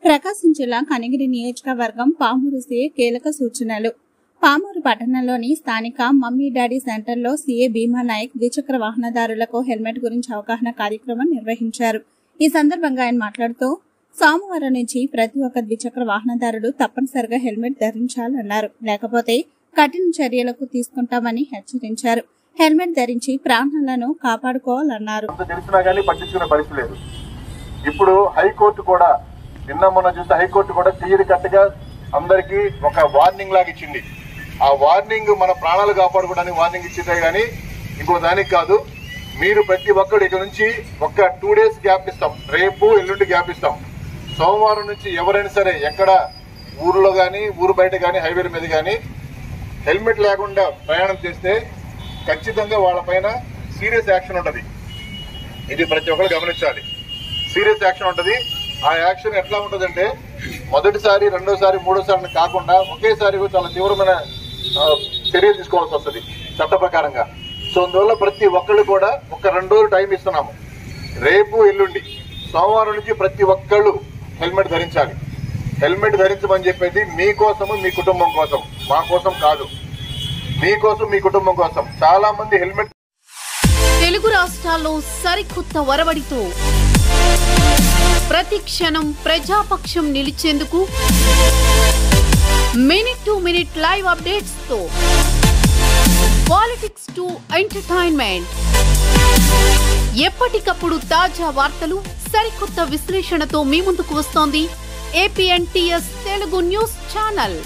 ప్రకాశం జిల్లా కనిగిరి నియోజకవర్గం పామూరు సీఏ కీలక సూచనలు. పామూరు పట్టణంలోని స్థానిక మమ్మీ డాడీ సెంటర్లో సీఏ భీమా నాయక్ ద్విచక్ర వాహనదారులకు హెల్మెట్ గురించి అవగాహన కార్యక్రమం నిర్వహించారు. ఈ సందర్భంగా ఆయన మాట్లాడుతూ సోమవారం నుంచి ప్రతి ఒక్క ద్విచక్ర వాహనదారుడు తప్పనిసరిగా హెల్మెట్ ధరించాలన్నారు. లేకపోతే కఠిన చర్యలకు తీసుకుంటామని హెచ్చరించారు. హెల్మెట్ ధరించి ప్రాణాలను కాపాడుకోవాలన్నారు. ఇప్పుడు హైకోర్టు కూడా నిన్న మొన్న చూస్తే హైకోర్టు కూడా క్లియర్ కట్ గా అందరికి ఒక వార్నింగ్ లాగా ఇచ్చింది. ఆ వార్నింగ్ మన ప్రాణాలు కాపాడుకోవడానికి వార్నింగ్ ఇచ్చిందే గానీ ఇంకో దానికి కాదు. మీరు ప్రతి ఒక్కరు ఇక నుంచి ఒక 2 days గ్యాప్ ఇస్తాం, రేపు ఎల్లుండి గ్యాప్ ఇస్తాం. సోమవారం నుంచి ఎవరైనా సరే ఎక్కడ ఊర్లో గానీ ఊరు బయట గానీ హైవేల మీద గానీ హెల్మెట్ లేకుండా ప్రయాణం చేస్తే ఖచ్చితంగా వాళ్ళ పైన సీరియస్ యాక్షన్ ఉంటది. ఇది ప్రతి ఒక్కరు గమనించాలి. సీరియస్ యాక్షన్ ఉంటది. ఆ యాక్షన్ ఎట్లా ఉంటదంటే మొదటిసారి, రెండోసారి, మూడోసారి కాకుండా ఒకేసారి చాలా తీవ్రమైన చర్యలు తీసుకోవాల్సి వస్తుంది చట్ట ప్రకారంగా. సో అందువల్ల ప్రతి ఒక్కళ్ళు కూడా ఒక 2 రోజులు టైం ఇస్తున్నాము. రేపు ఎల్లుండి సోమవారం నుంచి ప్రతి ఒక్కళ్ళు హెల్మెట్ ధరించాలి. హెల్మెట్ ధరించమని చెప్పేది మీకోసము, మీ కుటుంబం కోసం, మా కోసం కాదు. మీకోసం, మీ కుటుంబం కోసం. చాలా మంది హెల్మెట్. తెలుగు రాష్ట్రాల్లో సరికొత్త వరవడితో ప్రతి క్షణం ప్రజాపక్షం నిలిచేందుకు minute to minute live updates తో పాలిటిక్స్ టు ఎంటర్టైన్మెంట్, ఎప్పటికప్పుడు తాజా వార్తలు, సరికొత్త విశ్లేషణతో మీ ముందుకు వస్తోంది APNTS తెలుగు న్యూస్ ఛానల్.